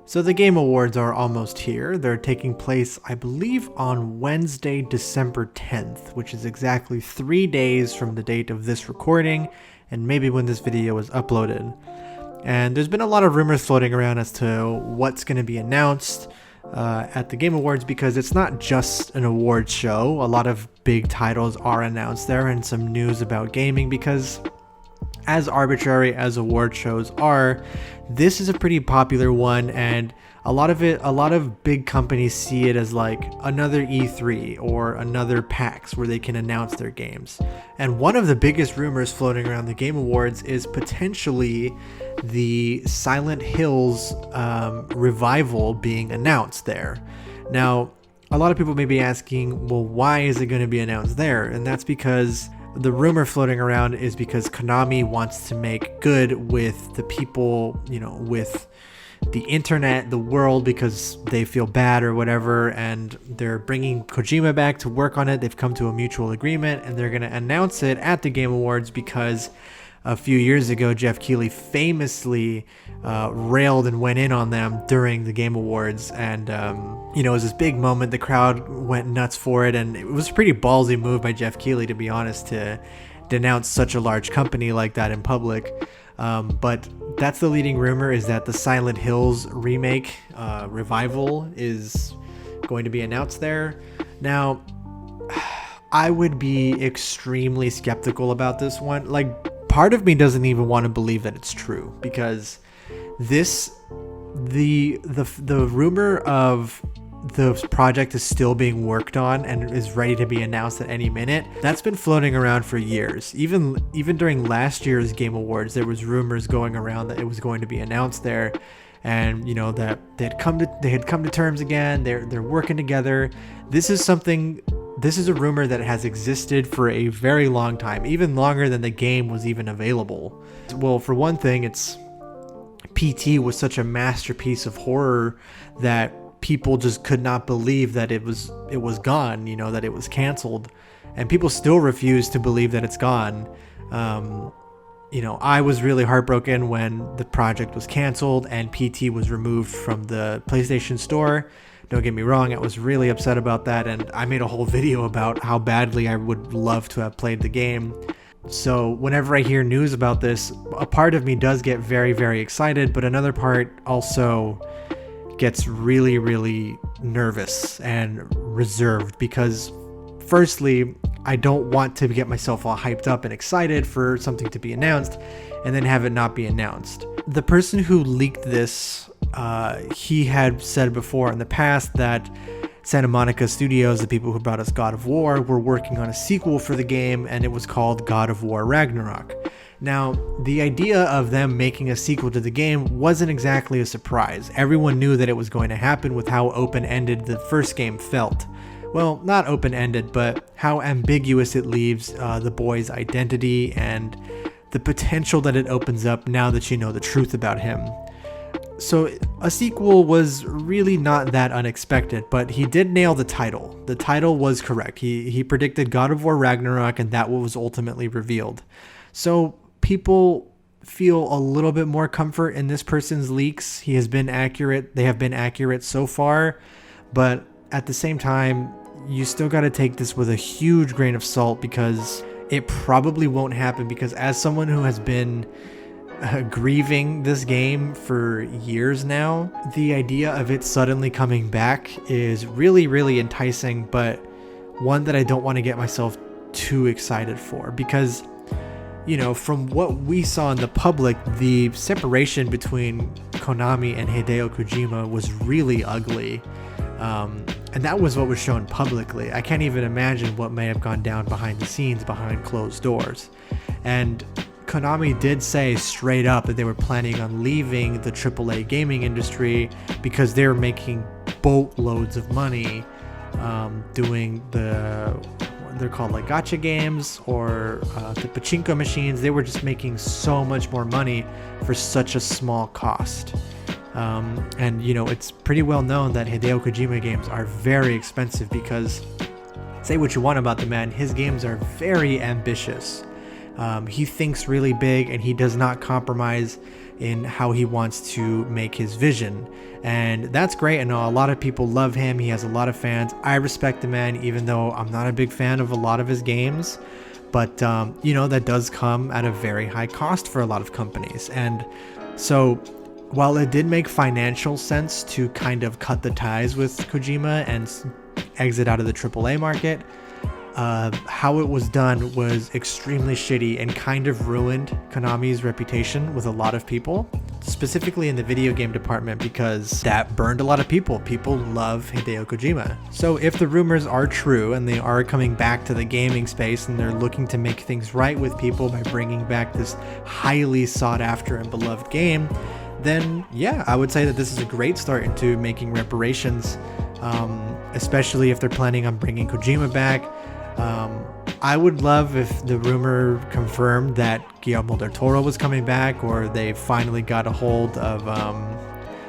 So the Game Awards are almost here. They're taking place, I believe, on Wednesday, December 10th, which is exactly 3 days from the date of this recording, and maybe when this video is uploaded. And there's been a lot of rumors floating around as to what's going to be announced at the Game Awards, because it's not just an awards show. A lot of big titles are announced there, and some news about gaming, because as arbitrary as award shows are, this is a pretty popular one, and a lot of big companies see it as like another E3 or another PAX where they can announce their games. And one of the biggest rumors floating around the Game Awards is potentially the Silent Hills revival being announced there. Now, a lot of people may be asking, well, why is it going to be announced there? And that's because the rumor floating around is because Konami wants to make good with the people, with the internet, the world, because they feel bad or whatever, and they're bringing Kojima back to work on it. They've come to a mutual agreement, and they're going to announce it at the Game Awards because a few years ago, Jeff Keighley famously railed and went in on them during the Game Awards, and it was this big moment. The crowd went nuts for it, and it was a pretty ballsy move by Jeff Keighley, to be honest, to denounce such a large company like that in public. But that's the leading rumor, is that the Silent Hills remake revival is going to be announced there. Now, I would be extremely skeptical about this one. Like, part of me doesn't even want to believe that it's true, because the rumor of the project is still being worked on and is ready to be announced at any minute. That's been floating around for years. Even during last year's Game Awards, there was rumors going around that it was going to be announced there, and that they had come to terms again. They're working together. This is a rumor that has existed for a very long time, even longer than the game was even available. Well, for one thing, PT was such a masterpiece of horror that people just could not believe that it was gone, that it was canceled, and people still refuse to believe that it's gone. I was really heartbroken when the project was canceled and PT was removed from the PlayStation Store. Don't get me wrong, I was really upset about that, and I made a whole video about how badly I would love to have played the game. So whenever I hear news about this, a part of me does get very, very excited, but another part also gets really, really nervous and reserved, because firstly, I don't want to get myself all hyped up and excited for something to be announced and then have it not be announced. The person who leaked this, he had said before in the past that Santa Monica Studios, the people who brought us God of War, were working on a sequel for the game, and it was called God of War Ragnarok. Now, the idea of them making a sequel to the game wasn't exactly a surprise. Everyone knew that it was going to happen with how open-ended the first game felt. Well, not open-ended, but how ambiguous it leaves the boy's identity and the potential that it opens up now that you know the truth about him. So a sequel was really not that unexpected, but he did nail the title. The title was correct. He predicted God of War Ragnarok, and that was ultimately revealed. So people feel a little bit more comfort in this person's leaks. He has been accurate. They have been accurate so far, but at the same time, you still got to take this with a huge grain of salt, because it probably won't happen. Because as someone who has been grieving this game for years now, the idea of it suddenly coming back is really, really enticing, but one that I don't want to get myself too excited for, because from what we saw in the public, the separation between Konami and Hideo Kojima was really ugly, and that was what was shown publicly. I can't even imagine what may have gone down behind the scenes, behind closed doors. And Konami did say straight up that they were planning on leaving the AAA gaming industry because they were making boatloads of money doing they're called like gacha games, or the pachinko machines. They were just making so much more money for such a small cost. And it's pretty well known that Hideo Kojima games are very expensive, because say what you want about the man, his games are very ambitious. He thinks really big, and he does not compromise in how he wants to make his vision. And that's great. I know a lot of people love him. He has a lot of fans. I respect the man, even though I'm not a big fan of a lot of his games. But, that does come at a very high cost for a lot of companies. And so while it did make financial sense to kind of cut the ties with Kojima and exit out of the AAA market, how it was done was extremely shitty and kind of ruined Konami's reputation with a lot of people, specifically in the video game department, because that burned a lot of people. People love Hideo Kojima. So if the rumors are true and they are coming back to the gaming space and they're looking to make things right with people by bringing back this highly sought after and beloved game, then yeah, I would say that this is a great start into making reparations, especially if they're planning on bringing Kojima back. I would love if the rumor confirmed that Guillermo del Toro was coming back, or they finally got a hold of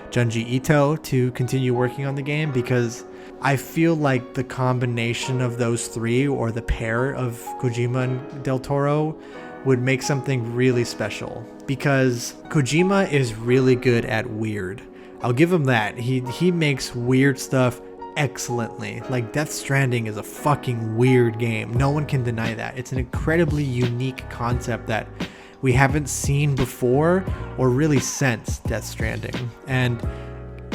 Junji Ito to continue working on the game, because I feel like the combination of those three, or the pair of Kojima and del Toro, would make something really special, because Kojima is really good at weird. I'll give him that. He makes weird stuff excellently. Like, Death Stranding is a fucking weird game. No one can deny that. It's an incredibly unique concept that we haven't seen before, or really since Death Stranding. And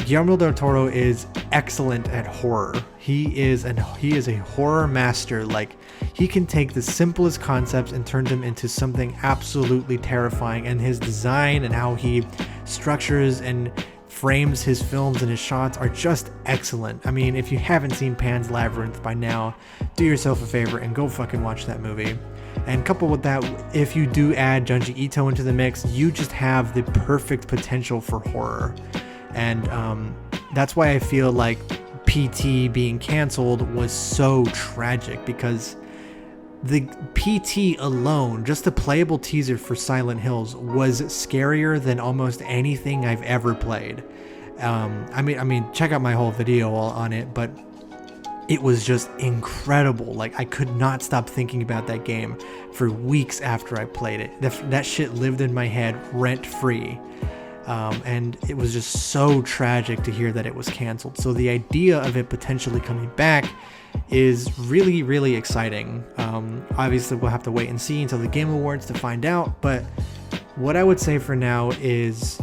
Guillermo del Toro is excellent at horror. He is a horror master. Like, he can take the simplest concepts and turn them into something absolutely terrifying, and his design and how he structures and frames his films and his shots are just excellent. I mean, if you haven't seen Pan's Labyrinth by now, do yourself a favor and go fucking watch that movie. And coupled with that, if you do add Junji Ito into the mix, you just have the perfect potential for horror. And that's why I feel like PT being canceled was so tragic, because the PT alone, just the playable teaser for Silent Hills, was scarier than almost anything I've ever played. I mean, check out my whole video on it, but it was just incredible. Like, I could not stop thinking about that game for weeks after I played it. That shit lived in my head rent free. And it was just so tragic to hear that it was canceled. So the idea of it potentially coming back is really, really exciting. Obviously, we'll have to wait and see until the Game Awards to find out. But what I would say for now is,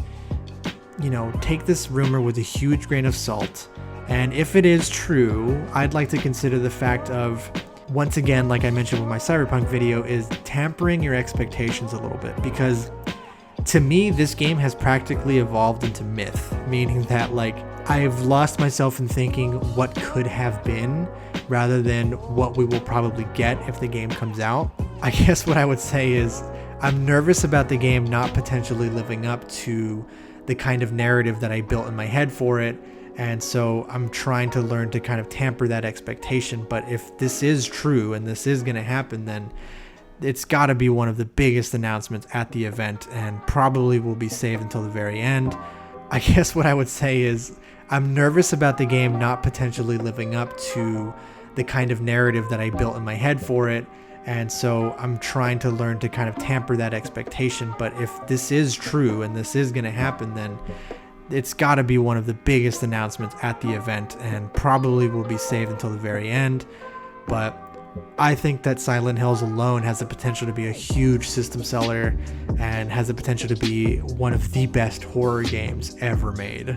take this rumor with a huge grain of salt. And if it is true, I'd like to consider the fact of, once again, like I mentioned with my Cyberpunk video, is tampering your expectations a little bit. Because to me, this game has practically evolved into myth, meaning that, like, I've lost myself in thinking what could have been rather than what we will probably get if the game comes out. I guess what I would say is I'm nervous about the game not potentially living up to the kind of narrative that I built in my head for it. And so I'm trying to learn to kind of tamper that expectation. But if this is true and this is going to happen, then it's got to be one of the biggest announcements at the event, and probably will be saved until the very end. I guess what I would say is I'm nervous about the game not potentially living up to the kind of narrative that I built in my head for it. And so I'm trying to learn to kind of tamper that expectation. But if this is true and this is going to happen, then it's got to be one of the biggest announcements at the event, and probably will be saved until the very end. But I think that Silent Hills alone has the potential to be a huge system seller, and has the potential to be one of the best horror games ever made.